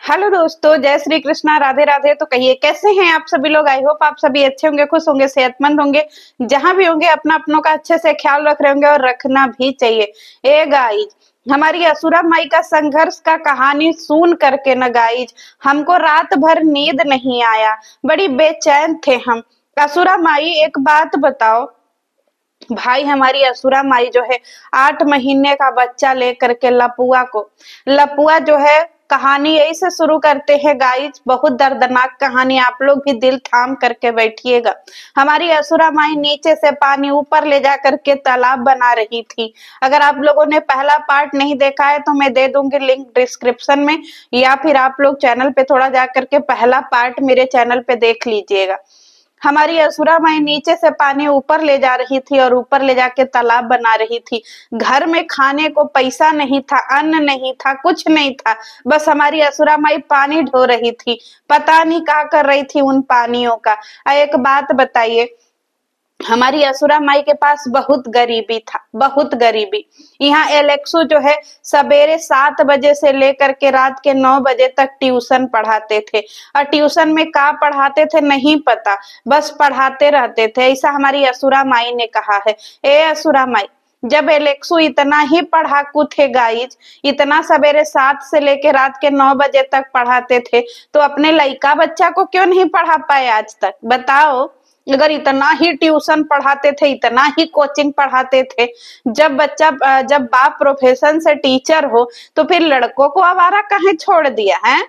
Hello दोस्तों, जय श्री कृष्णा, राधे राधे। तो कहिए कैसे हैं आप सभी लोग। आई होप आप सभी अच्छे होंगे, खुश होंगे, सेहतमंद होंगे। जहां भी होंगे अपना अपनों का अच्छे से ख्याल रख रहे होंगे और रखना भी चाहिए। ए गाइज, हमारी असुरा माई का संघर्ष का कहानी सुन करके न गाइज हमको रात भर नींद नहीं आया। बड़ी बेचैन थे हम। असुरा माई एक बात बताओ भाई, हमारी असुरा माई जो है 8 महीने का बच्चा लेकर के लपुआ जो है कहानी यही से शुरू करते हैं गाइज। बहुत दर्दनाक कहानी, आप लोग भी दिल थाम करके बैठिएगा। हमारी असुरा माई नीचे से पानी ऊपर ले जा करके तालाब बना रही थी। अगर आप लोगों ने पहला पार्ट नहीं देखा है तो मैं दे दूंगी लिंक डिस्क्रिप्शन में, या फिर आप लोग चैनल पे थोड़ा जा करके पहला पार्ट मेरे चैनल पे देख लीजिएगा। हमारी असुरा माई नीचे से पानी ऊपर ले जा रही थी और ऊपर ले जाके तालाब बना रही थी। घर में खाने को पैसा नहीं था, अन्न नहीं था, कुछ नहीं था। बस हमारी असुरा माई पानी ढो रही थी। पता नहीं क्या कर रही थी उन पानियों का। एक बात बताइए, हमारी असुरा माई के पास बहुत गरीबी था, बहुत गरीबी। यहाँ एलेक्सो जो है सवेरे 7 बजे से लेकर के रात के 9 बजे तक ट्यूशन पढ़ाते थे। और ट्यूशन में क्या पढ़ाते थे नहीं पता, बस पढ़ाते रहते थे, ऐसा हमारी असुरा माई ने कहा है। ए असुरा माई, जब एलेक्सो इतना ही पढ़ाकू थे गाइज, इतना सवेरे 7 से लेके रात के 9 बजे तक पढ़ाते थे, तो अपने लड़का बच्चा को क्यों नहीं पढ़ा पाए आज तक, बताओ। अगर इतना ही ट्यूशन पढ़ाते थे, इतना ही कोचिंग पढ़ाते थे, जब बाप प्रोफेशन से टीचर हो तो फिर लड़कों को आवारा कहीं छोड़ दिया है।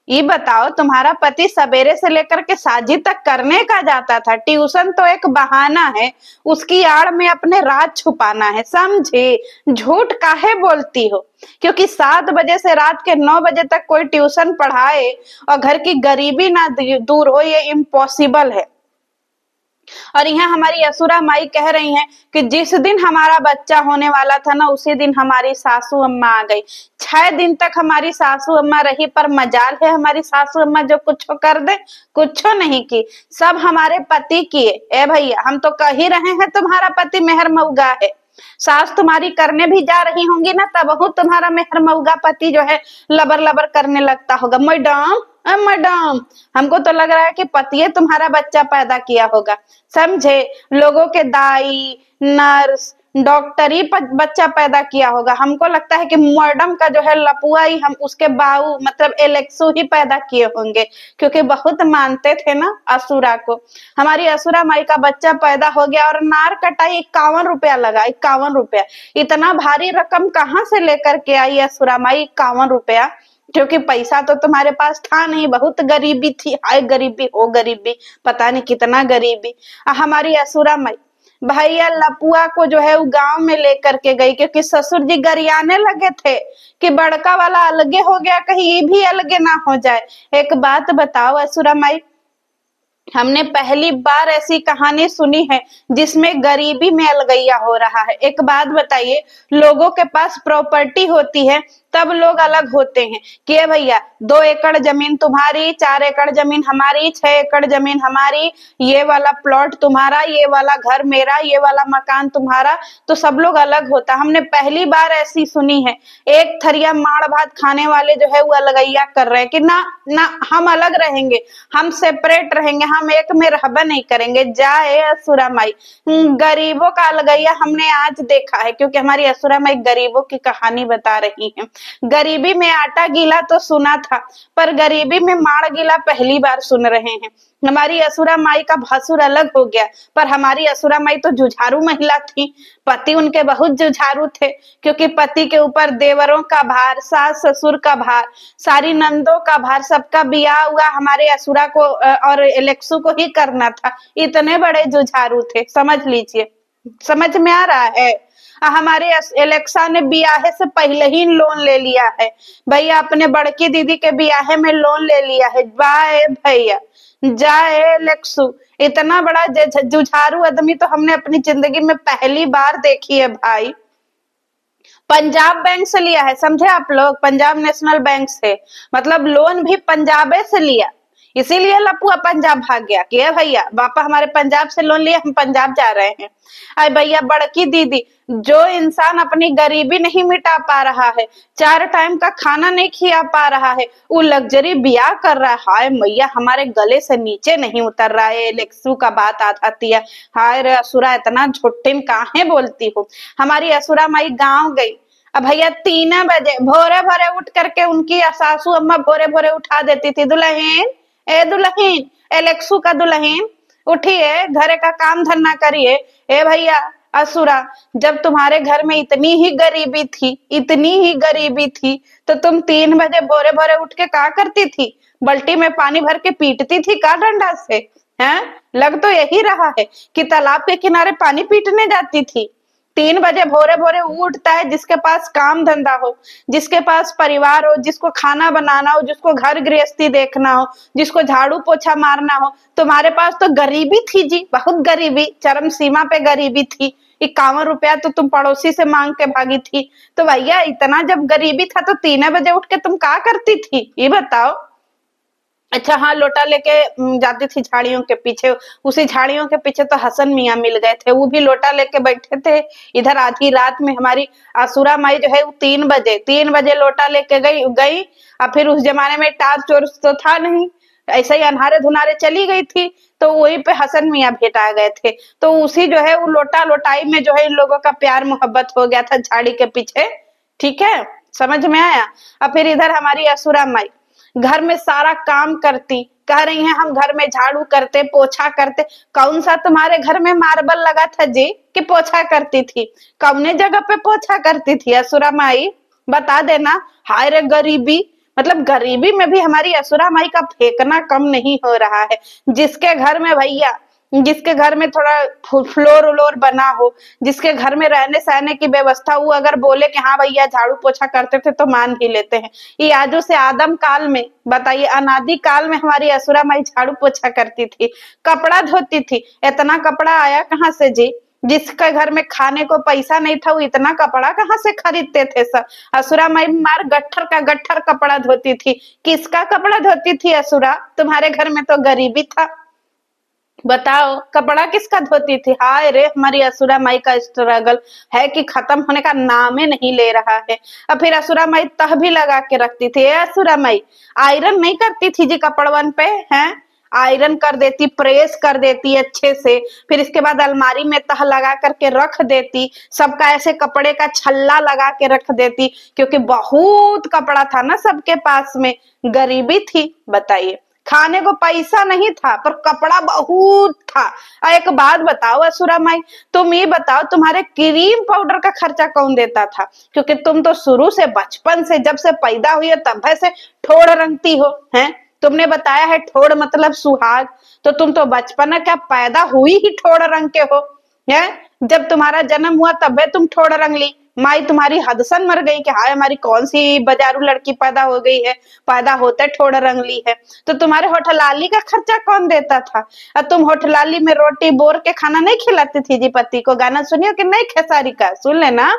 ये बताओ, तुम्हारा पति सवेरे से लेकर के साझी तक करने का जाता था। ट्यूशन तो एक बहाना है, उसकी आड़ में अपने राज छुपाना है, समझे। झूठ काहे बोलती हो? क्योंकि 7 बजे से रात के 9 बजे तक कोई ट्यूशन पढ़ाए और घर की गरीबी ना दूर हो, ये इम्पॉसिबल है। और यहाँ हमारी असुरा माई कह रही हैं कि जिस दिन हमारा बच्चा होने वाला था ना, उसी दिन हमारी सासू अम्मा आ गई। 6 दिन तक हमारी सासू अम्मा रही, पर मजाल है हमारी सासू अम्मा जो कुछ कर दे, कुछ नहीं की, सब हमारे पति किए। ए भैया, हम तो कह ही रहे हैं तुम्हारा पति मेहर मऊगा है। सास तुम्हारी करने भी जा रही होंगी ना, तब तुम्हारा मेहर मऊगा पति जो है लबर लबर करने लगता होगा। मैडम, मैडम, हमको तो लग रहा है कि पतिये तुम्हारा बच्चा पैदा किया होगा, समझे। लोगों के दाई, नर्स, डॉक्टर ही बच्चा पैदा किया होगा। हमको लगता है कि मैडम का जो है लपुआ ही हम उसके बाऊ मतलब एलेक्सो ही पैदा किए होंगे, क्योंकि बहुत मानते थे ना असुरा को। हमारी असुरा माई का बच्चा पैदा हो गया और नार कटाई 51 रुपया लगा, 51 रुपया। इतना भारी रकम कहाँ से लेकर के आई असुरा माई, 51 रुपया? क्योंकि पैसा तो तुम्हारे पास था नहीं, बहुत गरीबी थी। हाय गरीबी, हो गरीबी, पता नहीं कितना गरीबी। हमारी असुरा माई भैया लपुआ को जो है वो गांव में लेकर के गई, क्योंकि ससुर जी गरियाने लगे थे कि बड़का वाला अलगे हो गया, कहीं ये भी अलगे ना हो जाए। एक बात बताओ असुरा माई, हमने पहली बार ऐसी कहानी सुनी है जिसमें गरीबी में अलगैया हो रहा है। एक बात बताइए, लोगों के पास प्रॉपर्टी होती है तब लोग अलग होते हैं कि भैया 2 एकड़ जमीन तुम्हारी, 4 एकड़ जमीन हमारी, 6 एकड़ जमीन हमारी, ये वाला प्लॉट तुम्हारा, ये वाला घर मेरा, ये वाला मकान तुम्हारा, तो सब लोग अलग होता। हमने पहली बार ऐसी सुनी है। एक थरिया माड़ भात खाने वाले जो है वो अलगैया कर रहे हैं कि ना ना, हम अलग रहेंगे, हम सेपरेट रहेंगे, हम एक में रहबा नहीं करेंगे। जाए असुरा माई, गरीबों का अलगैया हमने आज देखा है, क्योंकि हमारी असुरा माई गरीबों की कहानी बता रही है। गरीबी में आटा गीला तो सुना था, पर गरीबी में माड़ गीला पहली बार सुन रहे हैं। हमारी असुरा माई का भसुर अलग हो गया, पर हमारी असुरा माई तो जुझारू महिला थी। पति उनके बहुत जुझारू थे, क्योंकि पति के ऊपर देवरों का भार, सास ससुर का भार, सारी नंदों का भार, सबका बियाह हुआ हमारे असुरा को और एलेक्सो को ही करना था। इतने बड़े जुझारू थे, समझ लीजिए। समझ में आ रहा है? हमारे एलेक्सा ने बियाहे से पहले ही लोन ले लिया है भैया, अपने बड़की दीदी के बियाहे में लोन ले लिया है। बाय भैया, जाए एलेक्सू, इतना बड़ा जुझारू आदमी तो हमने अपनी जिंदगी में पहली बार देखी है भाई। पंजाब बैंक से लिया है, समझे आप लोग, पंजाब नेशनल बैंक से, मतलब लोन भी पंजाबे से लिया। इसीलिए लपुआ पंजाब भाग गया कि "ए भैया पापा हमारे पंजाब से लोन लिए, हम पंजाब जा रहे हैं"। अरे भैया बड़की दीदी, जो इंसान अपनी गरीबी नहीं मिटा पा रहा है, 4 टाइम का खाना नहीं खिया पा रहा है, वो लग्जरी ब्याह कर रहा है, हाय मैया हमारे गले से नीचे नहीं उतर रहा है। लेक्सू का बात आती है, हाय रे असुरा इतना झुट्टिन काहे बोलती हो। हमारी असुरा माई गाँव गई, अब भैया 3 बजे भोरे भोरे उठ करके उनकी सासू अम्मा भोरे भोरे उठा देती थी, दुल्हन ए दुल्हन, एलेक्सू का दुल्हन उठिए, घरे का काम धंधा करिए। ए भैया असुरा, जब तुम्हारे घर में इतनी ही गरीबी थी, इतनी ही गरीबी थी, तो तुम 3 बजे भोरे भोरे उठ के क्या करती थी? बल्टी में पानी भर के पीटती थी का डंडा से? हैं? लग तो यही रहा है कि तालाब के किनारे पानी पीटने जाती थी। 3 बजे भोरे भोरे उठता है जिसके पास काम धंधा हो, जिसके पास परिवार हो, जिसको खाना बनाना हो, जिसको घर गृहस्थी देखना हो, जिसको झाड़ू पोछा मारना हो। तुम्हारे पास तो गरीबी थी जी, बहुत गरीबी, चरम सीमा पे गरीबी थी। 51 रुपया तो तुम पड़ोसी से मांग के भागी थी। तो भैया इतना जब गरीबी था तो 3 बजे उठ के तुम क्या करती थी, ये बताओ। अच्छा हाँ, लोटा लेके जाती थी झाड़ियों के पीछे, उसी झाड़ियों के पीछे तो हसन मियाँ मिल गए थे, वो भी लोटा लेके बैठे थे। इधर आधी रात में हमारी आसुरा माई जो है वो 3 बजे लोटा लेके गई। और फिर उस जमाने में टार्च वोर्च तो था नहीं, ऐसे ही अन्हारे धुनारे चली गई थी, तो वहीं पे हसन मियाँ भेंट आ गए थे। तो उसी जो है वो लोटा लोटाई में जो है इन लोगों का प्यार मोहब्बत हो गया था झाड़ी के पीछे। ठीक है, समझ में आया। और फिर इधर हमारी असुरा माई घर में सारा काम करती, कह रही हैं हम घर में झाड़ू करते, पोछा करते। कौन सा तुम्हारे घर में मार्बल लगा था जी कि पोछा करती थी? कौने जगह पे पोछा करती थी असुरा माई, बता देना। हाय रे गरीबी, मतलब गरीबी में भी हमारी असुरा माई का फेंकना कम नहीं हो रहा है। जिसके घर में भैया, जिसके घर में थोड़ा फ्लोर व्लोर बना हो, जिसके घर में रहने सहने की व्यवस्था, वो अगर बोले कि हाँ भैया झाड़ू पोछा करते थे तो मान ही लेते हैं। ये आजू से आदम काल में, बताइए अनादि काल में हमारी असुरा माई झाड़ू पोछा करती थी, कपड़ा धोती थी। इतना कपड़ा आया कहाँ से जी? जिसके घर में खाने को पैसा नहीं था वो इतना कपड़ा कहाँ से खरीदते थे सब? असुरा माई मार गट्ठर का गट्ठर कपड़ा धोती थी। किसका कपड़ा धोती थी असुरा? तुम्हारे घर में तो गरीबी था, बताओ कपड़ा किसका धोती थी? हाय रे हमारी असुरा माई का स्ट्रगल है कि खत्म होने का नाम ही नहीं ले रहा है। और फिर असुरा माई तह भी लगा के रखती थी। असुरा माई आयरन नहीं करती थी जी कपड़वन पे, हैं? आयरन कर देती, प्रेस कर देती अच्छे से, फिर इसके बाद अलमारी में तह लगा करके रख देती, सबका ऐसे कपड़े का छल्ला लगा के रख देती, क्योंकि बहुत कपड़ा था ना सबके पास में, गरीबी थी। बताइए, खाने को पैसा नहीं था पर कपड़ा बहुत था। और एक बात बताओ असुरा माई, तुम ये बताओ तुम्हारे क्रीम पाउडर का खर्चा कौन देता था? क्योंकि तुम तो शुरू से बचपन से जब से पैदा हुई है तब से ठोड़ रंगती हो, हैं? तुमने बताया है ठोड़ मतलब सुहाग, तो तुम तो बचपन क्या पैदा हुई ही ठोड़ रंग के हो, हैं? जब तुम्हारा जन्म हुआ तब तुम ठोड़ रंग ली। माई तुम्हारी हदसन मर गई कि हाय हमारी कौन सी बाजारू लड़की पैदा हो गई है, पैदा होते ठोड़ रंगली है। तो तुम्हारे होठलाली का खर्चा कौन देता था? और तुम होठलाली में रोटी बोर के खाना नहीं खिलाती थी जी पति को? गाना सुनियो कि नहीं खेसारी का, सुन लेना।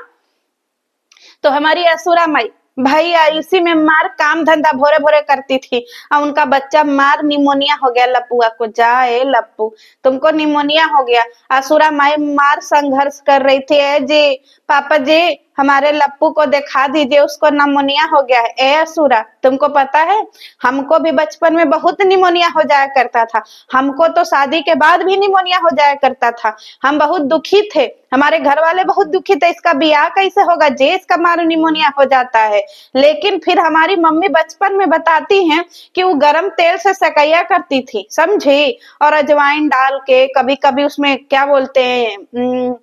तो हमारी असुरा माई भैया इसी में मार काम धंधा भोरे भोरे करती थी। और उनका बच्चा मार निमोनिया हो गया लपुआ को। जाए लप्पू, तुमको निमोनिया हो गया। असुरा माई मार संघर्ष कर रही थी, ए जी पापा जी हमारे लप्पू को दिखा दीजिए, उसको निमोनिया हो गया है। ए असुरा, तुमको पता है हमको भी बचपन में बहुत निमोनिया हो जाया करता था, हमको तो शादी के बाद भी निमोनिया हो जाया करता था। हम बहुत दुखी थे, हमारे घर वाले बहुत दुखी थे, इसका ब्याह कैसे होगा जे इसका मारो निमोनिया हो जाता है। लेकिन फिर हमारी मम्मी बचपन में बताती हैं कि वो गरम तेल से सेकैया करती थी, समझी, और अजवाइन डाल के, कभी कभी उसमें क्या बोलते हैं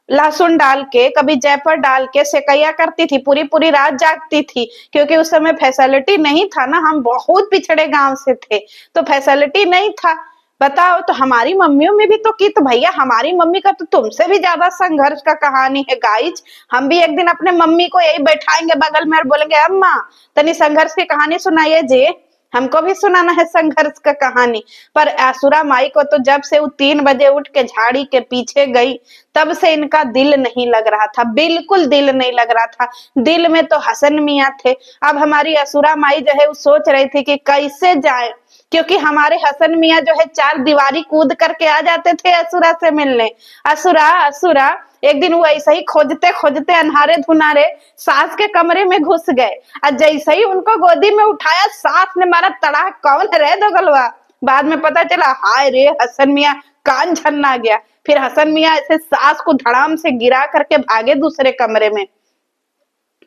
लहसुन डाल के, कभी जायफल डाल के सेकैया करती थी, पूरी पूरी रात जागती थी, क्योंकि उस समय फैसिलिटी नहीं था ना, हम बहुत पिछड़े गांव से थे तो फैसिलिटी नहीं था। बताओ, तो हमारी मम्मियों में भी तो की, तो भैया हमारी मम्मी का तो तुमसे भी ज्यादा संघर्ष का कहानी है गाइज। हम भी एक दिन अपने मम्मी को यही बैठाएंगे बगल में और बोलेंगे अम्मा तनी संघर्ष की कहानी सुनाइए जी, हमको भी सुनाना है संघर्ष का कहानी। पर असुरा माई को तो जब से वो 3 बजे उठ के झाड़ी के पीछे गई तब से इनका दिल नहीं लग रहा था, बिल्कुल दिल नहीं लग रहा था। दिल में तो हसन मियाँ थे। अब हमारी असुरा माई जो है वो सोच रही थी कि कैसे जाए, क्योंकि हमारे हसन मियाँ जो है चार दीवारी कूद करके आ जाते थे असुरा से मिलने। असुरा असुरा, एक दिन वो ऐसे ही खोजते खोजते अनहारे धुनारे सास के कमरे में घुस गए और जैसे ही उनको गोदी में उठाया सास ने मारा तड़ाक, कौन रहे दोगलवा। बाद में पता चला हाय रे हसन मियाँ कान छन्ना गया। फिर हसन मियाँ ऐसे सास को धड़ाम से गिरा करके भागे दूसरे कमरे में।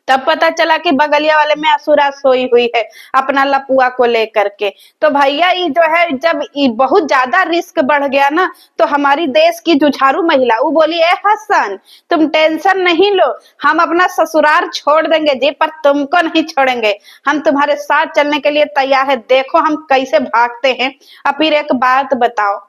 तब पता चला कि बगलिया वाले में असुरा सोई हुई है अपना लपुआ को लेकर के। तो भैया ये जो है जब बहुत ज्यादा रिस्क बढ़ गया ना, तो हमारी देश की जुझारू महिला वो बोली ए हसन तुम टेंशन नहीं लो, हम अपना ससुराल छोड़ देंगे जी पर तुमको नहीं छोड़ेंगे, हम तुम्हारे साथ चलने के लिए तैयार है, देखो हम कैसे भागते हैं। अब फिर एक बात बताओ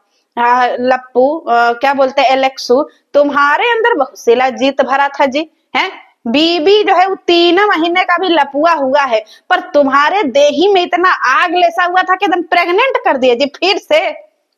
लप्पू क्या बोलते हैं एलेक्सू, तुम्हारे अंदर बहुत सिला जीत भरा था जी है। बीबी जो है वो 3 महीने का भी लपुआ हुआ है पर तुम्हारे देही में इतना आग लेसा हुआ था कि एकदम प्रेग्नेंट कर दिया जी फिर से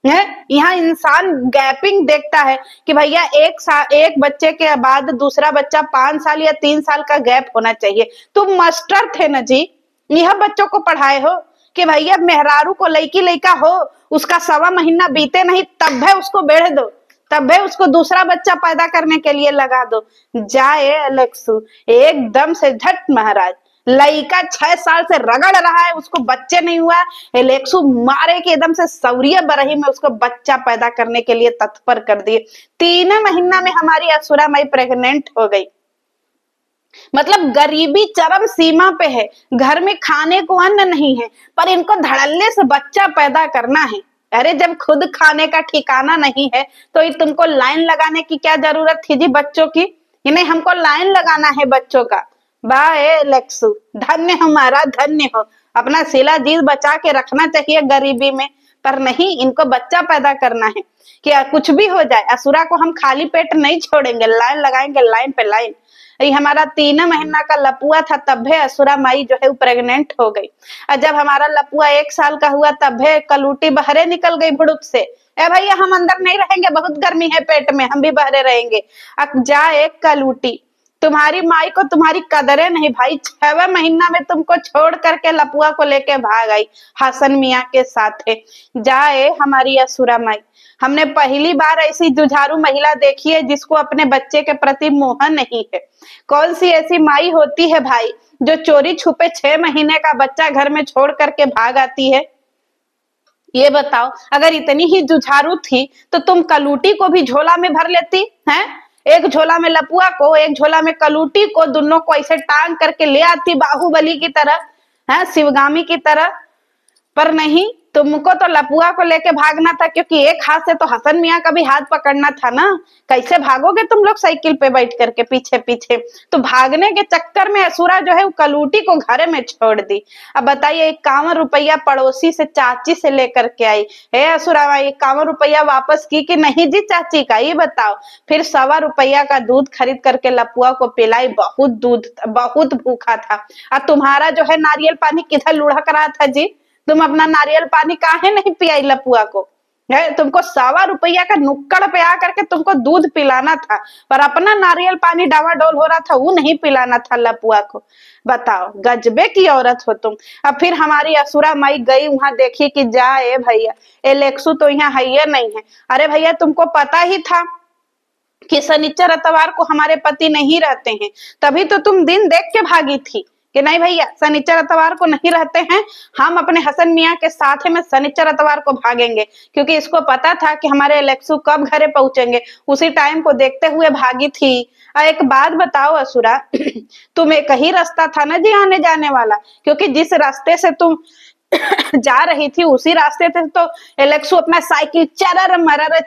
है। यहाँ इंसान गैपिंग देखता है कि भैया एक बच्चे के बाद दूसरा बच्चा 5 साल या 3 साल का गैप होना चाहिए। तुम मास्टर थे ना जी, यह बच्चों को पढ़ाए हो कि भैया मेहरारू को लड़की लड़का हो उसका 1.25 महीना बीते नहीं तब है उसको बेड़ दो, तब है उसको दूसरा बच्चा पैदा करने के लिए लगा दो। जाए अलेक्सू एकदम से झट महाराज, लड़का 6 साल से रगड़ रहा है उसको बच्चे नहीं हुआ, एलेक्सू मारे के एकदम से सौर्य बरही में उसको बच्चा पैदा करने के लिए तत्पर कर दिए। 3 महीना में हमारी असुरा माई प्रेग्नेंट हो गई। मतलब गरीबी चरम सीमा पे है, घर में खाने को अन्न नहीं है पर इनको धड़ल्ले से बच्चा पैदा करना है। अरे जब खुद खाने का ठिकाना नहीं है तो ये तुमको लाइन लगाने की क्या जरूरत थी जी बच्चों की, ये नहीं हमको लाइन लगाना है बच्चों का। बाय लेक्सू धन्य हमारा धन्य हो, अपना सिला जीज बचा के रखना चाहिए गरीबी में, पर नहीं इनको बच्चा पैदा करना है कि कुछ भी हो जाए असुरा को हम खाली पेट नहीं छोड़ेंगे, लाइन लगाएंगे लाइन पे लाइन। ये हमारा 3 महीना का लपुआ था तब है असुरा माई जो है वो प्रेग्नेंट हो गई। और जब हमारा लपुआ 1 साल का हुआ तब है कलूटी बहरे निकल गई भुड़ुक से, ए भैया हम अंदर नहीं रहेंगे बहुत गर्मी है पेट में, हम भी बहरे रहेंगे। अब जा एक कलूटी, तुम्हारी माई को तुम्हारी कदरें नहीं भाई, 6वें महीना में तुमको छोड़ करके लपुआ को लेके भाग आई हसन मियाँ के साथ है। जाए हमारी असुरा माई, हमने पहली बार ऐसी जुझारू महिला देखी है जिसको अपने बच्चे के प्रति मोह नहीं है। कौन सी ऐसी माई होती है भाई जो चोरी छुपे 6 महीने का बच्चा घर में छोड़ करके भाग आती है। ये बताओ अगर इतनी ही जुझारू थी तो तुम कलूटी को भी झोला में भर लेती हैं, एक झोला में लपुआ को एक झोला में कलूटी को, दोनों को ऐसे टांग करके ले आती बाहुबली की तरह है, शिवगामी की तरह। पर नहीं, तुमको तो लपुआ को लेके भागना था क्योंकि एक हाथ से तो हसन मियाँ का भी हाथ पकड़ना था ना। कैसे भागोगे तुम लोग साइकिल पे बैठ करके पीछे पीछे, तो भागने के चक्कर में असुरा जो है वो कलूटी को घर में छोड़ दी। अब बताइए 51 रुपया पड़ोसी से चाची से लेकर के आई, हे असुरा 51 रुपया वापस की कि नहीं जी चाची का, ये बताओ। फिर 1.25 रुपया का दूध खरीद करके लपुआ को पिलाई, बहुत दूध बहुत भूखा था। और तुम्हारा जो है नारियल पानी किधर लुढ़क रहा था जी, तुम अपना नारियल पानी काहे नहीं पियाई लपुआ को है, तुमको 1.25 रुपया का नुक्कड़ पे आ करके तुमको दूध पिलाना था पर अपना नारियल पानी डावाडोल हो रहा था वो नहीं पिलाना था लपुआ को। बताओ गजबे की औरत हो तुम। अब फिर हमारी असुरा माई गई वहां, देखी कि जाए भैया एलेक्सू तो यहाँ है नहीं है। अरे भैया तुमको पता ही था कि शनिचर इतवार को हमारे पति नहीं रहते हैं, तभी तो तुम दिन देख के भागी थी कि नहीं भैया शनिचर इतवार को नहीं रहते हैं, हम अपने हसन मियाँ के साथ में शनिचर इतवार को भागेंगे, क्योंकि इसको पता था कि हमारे एलेक्सू कब घरे पहुंचेंगे, उसी टाइम को देखते हुए भागी थी। एक बात बताओ असुरा तुम एक ही रास्ता था ना जी आने जाने वाला, क्योंकि जिस रास्ते से तुम जा रही थी उसी रास्ते से तो एलेक्सू अपना साइकिल चरर मरर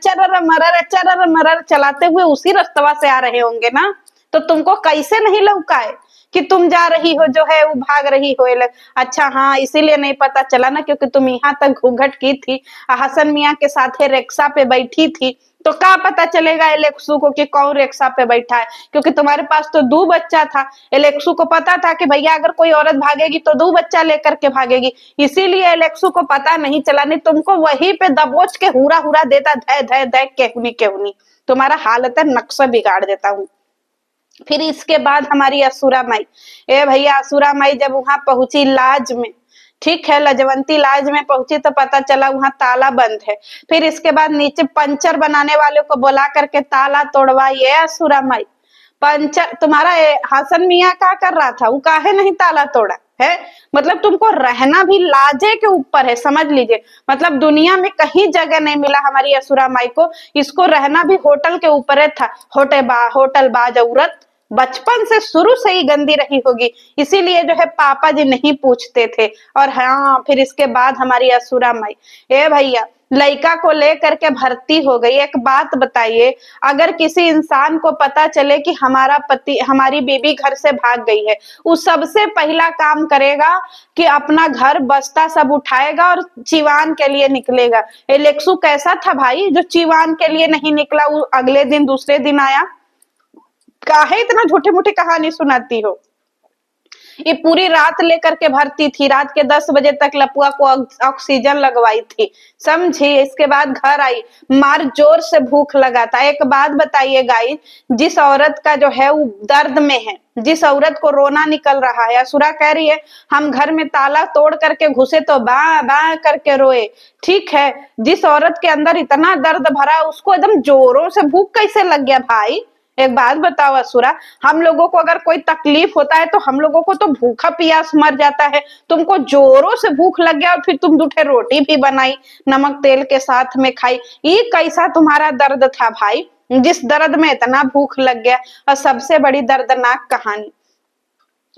चलाते हुए उसी रास्ता से आ रहे होंगे ना, तो तुमको कैसे नहीं लौकाए कि तुम जा रही हो जो है वो भाग रही हो। अच्छा हाँ इसीलिए नहीं पता चला ना क्योंकि तुम यहाँ तक घूंघट की थी, हसन मियाँ के साथ रिक्शा पे बैठी थी, तो क्या पता चलेगा एलेक्सू को कि कौन रिक्शा पे बैठा है, क्योंकि तुम्हारे पास तो 2 बच्चा था। एलेक्सू को पता था कि भैया अगर कोई औरत भागेगी तो 2 बच्चा लेकर के भागेगी, इसीलिए एलेक्सू को पता नहीं चला, नहीं तुमको वहीं पे दबोच के हुरा हुरा देता, धय धय धय केहुनी तुम्हारा हालत है नक्शा बिगाड़ देता हूँ। फिर इसके बाद हमारी असुरा माई, ए भैया असुरा माई जब वहां पहुंची लाज में, ठीक है, लजवंती लाज में पहुंची तो पता चला वहां ताला बंद है। फिर इसके बाद नीचे पंचर बनाने वाले को बुला करके ताला तोड़वाइए असुरा माई। पंचर तुम्हारा हसन मियाँ क्या कर रहा था, वो काहे नहीं ताला तोड़ा है? मतलब तुमको रहना भी लाजे के ऊपर है, समझ लीजिए। मतलब दुनिया में कहीं जगह नहीं मिला हमारी असुरा माई को, इसको रहना भी होटल के ऊपर है था। होटल बाज औरत बचपन से शुरू से ही गंदी रही होगी, इसीलिए जो है पापा जी नहीं पूछते थे। और हाँ, फिर इसके बाद हमारी असुरा माई, ए भैया, लड़का को लेकर के भर्ती हो गई। एक बात बताइए, अगर किसी इंसान को पता चले कि हमारा पति, हमारी बीबी घर से भाग गई है, वो सबसे पहला काम करेगा कि अपना घर बस्ता सब उठाएगा और चिवान के लिए निकलेगा। एलेक्सू कैसा था भाई जो चिवान के लिए नहीं निकला, वो अगले दिन दूसरे दिन आया? काहे इतना झूठी मूठी कहानी सुनाती हो? ये पूरी रात लेकर के भर्ती थी, रात के 10 बजे तक लपुआ को ऑक्सीजन लगवाई थी, समझी। इसके बाद घर आई, मार जोर से भूख लगा था। एक बात बताइए गाइस, जिस औरत का जो है वो दर्द में है, जिस औरत को रोना निकल रहा है, असुरा कह रही है हम घर में ताला तोड़ करके घुसे तो बा बा करके रोए, ठीक है। जिस औरत के अंदर इतना दर्द भरा, उसको एकदम जोरों से भूख कैसे लग गया भाई? एक बात बताओ असुरा, हम लोगों को अगर कोई तकलीफ होता है तो हम लोगों को तो भूखा प्यास मर जाता है, तुमको जोरों से भूख लग गया और फिर तुम 2 रोटी भी बनाई, नमक तेल के साथ में खाई। ये कैसा तुम्हारा दर्द था भाई, जिस दर्द में इतना भूख लग गया? और सबसे बड़ी दर्दनाक कहानी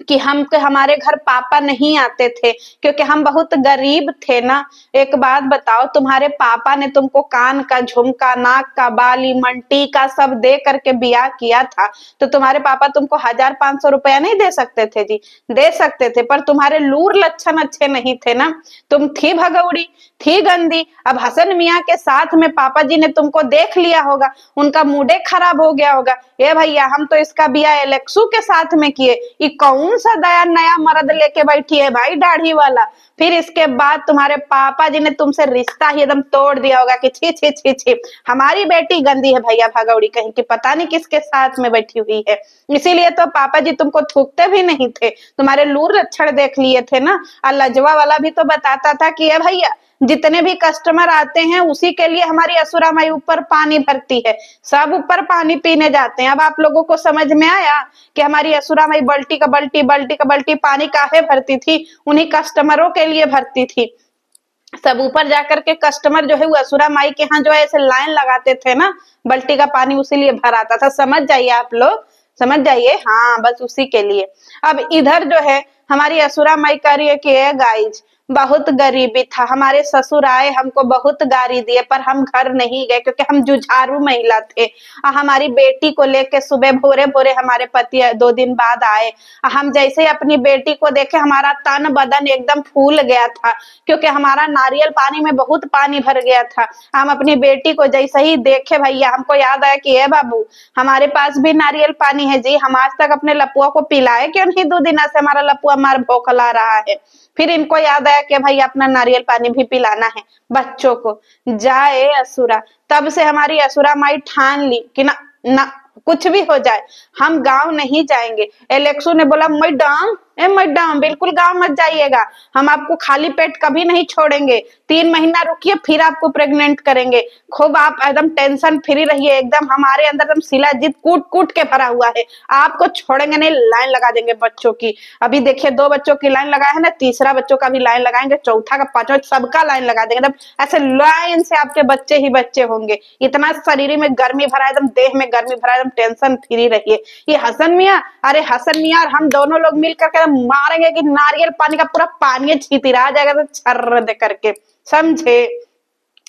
कि हमारे घर पापा नहीं आते थे क्योंकि हम बहुत गरीब थे ना। एक बात बताओ, तुम्हारे पापा ने तुमको कान का झुमका, नाक का बाली, मंटी का सब दे करके ब्याह किया था, तो तुम्हारे पापा तुमको 1500 रुपया नहीं दे सकते थे जी? दे सकते थे, पर तुम्हारे लूर लक्षण अच्छे नहीं थे ना, तुम थी भगौड़ी, थी गंदी। अब हसन मियाँ के साथ में पापा जी ने तुमको देख लिया होगा, उनका मूडे खराब हो गया होगा, ए भैया हम तो इसका ब्याह एलेक्सू के साथ में किए, ये कौन सा दया नया मर्द लेके बैठी है भाई दाढ़ी वाला। फिर इसके बाद तुम्हारे पापा जी ने तुमसे रिश्ता ही एकदम तोड़ दिया होगा कि छी छी छी छी, हमारी बेटी गंदी है भैया भगौड़ी कहीं की, पता नहीं किसके साथ में बैठी हुई है। इसीलिए तो पापा जी तुमको थूकते भी नहीं थे, तुम्हारे लूर लक्षण देख लिए थे ना। और लजवा वाला भी तो बताता था कि ये भैया जितने भी कस्टमर आते हैं उसी के लिए हमारी असुरा माई ऊपर पानी भरती है, सब ऊपर पानी पीने जाते हैं। अब आप लोगों को समझ में आया कि हमारी असुरा माई बाल्टी का बाल्टी पानी काहे भरती थी? उन्हीं कस्टमरों के लिए भरती थी। सब ऊपर जाकर के कस्टमर जो है वो असुरा माई के यहाँ जो है ऐसे लाइन लगाते थे ना, बाल्टी का पानी उसी लिए भराता था। समझ जाइए आप लोग, समझ जाइए, हाँ बस उसी के लिए। अब इधर जो है हमारी असुरा माई कह रही है कि गाइज बहुत गरीबी था, हमारे ससुर आए हमको बहुत गारी दिए, पर हम घर नहीं गए क्योंकि हम जुझारू महिला थे। हमारी बेटी को लेके सुबह भोरे भोरे हमारे पति 2 दिन बाद आए। हम जैसे ही अपनी बेटी को देखे हमारा तन बदन एकदम फूल गया था क्योंकि हमारा नारियल पानी में बहुत पानी भर गया था। हम अपनी बेटी को जैसे ही देखे भैया हमको याद आया कि ए बाबू हमारे पास भी नारियल पानी है जी, हम आज तक अपने लपुआ को पिलाए क्यों नहीं? 2 दिन से हमारा लपुआ मार भौखला रहा है। फिर इनको याद आया कि भाई अपना नारियल पानी भी पिलाना है बच्चों को। जाए असुरा, तब से हमारी असुरा माई ठान ली कि ना ना कुछ भी हो जाए हम गांव नहीं जाएंगे। एलेक्सू ने बोला मैडम बिल्कुल गांव मत जाइएगा, हम आपको खाली पेट कभी नहीं छोड़ेंगे, 3 महीना रुकिए फिर आपको प्रेग्नेंट करेंगे, खूब आप एकदम टेंशन फ्री रहिए, एकदम हमारे अंदर एकदम शिलाजीत कूट कूट के भरा हुआ है, आपको छोड़ेंगे नहीं, लाइन लगा देंगे बच्चों की। अभी देखिए 2 बच्चों की लाइन लगाए है ना, तीसरा बच्चों का भी लाइन लगाएंगे, चौथा का पांचवा सबका लाइन लगा देंगे, एकदम ऐसे लाइन से आपके बच्चे ही बच्चे होंगे। इतना शरीर में गर्मी भरा, एकदम देह में गर्मी भरा, एकदम टेंशन फ्री रहिए। ये हसन मियाँ, अरे हसन मियाँ और हम दोनों लोग मिल करके मारेंगे कि नारियल पानी का पूरा पानी छितिरा जाएगा तो छर्र दे करके, समझे?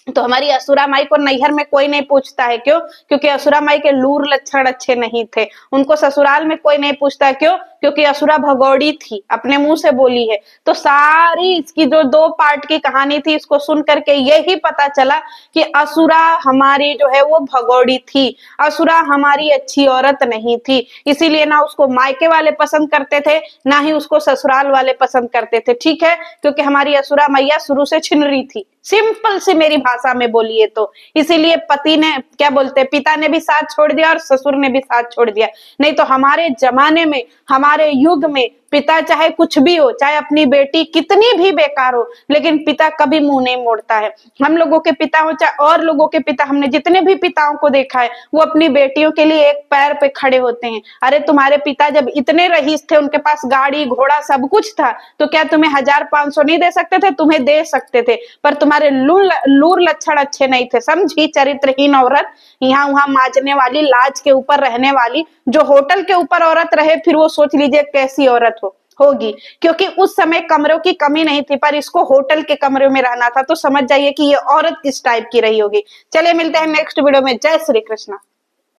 तो हमारी असुरा माई को नैहर में कोई नहीं पूछता है, क्यों? क्योंकि असुरा माई के लूर लक्षण अच्छे नहीं थे, उनको ससुराल में कोई नहीं पूछता, क्यों? क्योंकि असुरा भगौड़ी थी, अपने मुंह से बोली है। तो सारी इसकी जो 2 पार्ट की कहानी थी इसको सुन करके यही पता चला कि असुरा हमारी जो है वो भगौड़ी थी, असुरा हमारी अच्छी औरत नहीं थी। इसीलिए ना उसको मायके वाले पसंद करते थे ना ही उसको ससुराल वाले पसंद करते थे, ठीक है? क्योंकि हमारी असुरा मैया शुरू से छिनरी थी, सिंपल सी मेरी भाषा में बोलिए तो। इसीलिए पति ने क्या बोलते, पिता ने भी साथ छोड़ दिया और ससुर ने भी साथ छोड़ दिया। नहीं तो हमारे जमाने में, हमारे युग में पिता चाहे कुछ भी हो, चाहे अपनी बेटी कितनी भी बेकार हो, लेकिन पिता कभी मुंह नहीं मोड़ता है। हम लोगों के पिता हो चाहे और लोगों के पिता, हमने जितने भी पिताओं को देखा है वो अपनी बेटियों के लिए एक पैर पे खड़े होते हैं। अरे तुम्हारे पिता जब इतने रईस थे, उनके पास गाड़ी घोड़ा सब कुछ था, तो क्या तुम्हें 1000-500 नहीं दे सकते थे? तुम्हें दे सकते थे, पर तुम्हारे लूर लक्षण अच्छे नहीं थे, समझी? चरित्रहीन औरत, यहाँ वहां माजने वाली, लाज के ऊपर रहने वाली। जो होटल के ऊपर औरत रहे, फिर वो सोच लीजिए कैसी औरत होगी, क्योंकि उस समय कमरों की कमी नहीं थी, पर इसको होटल के कमरे में रहना था, तो समझ जाइए कि ये औरत किस टाइप की रही होगी। चलिए मिलते हैं नेक्स्ट वीडियो में। जय श्री कृष्णा।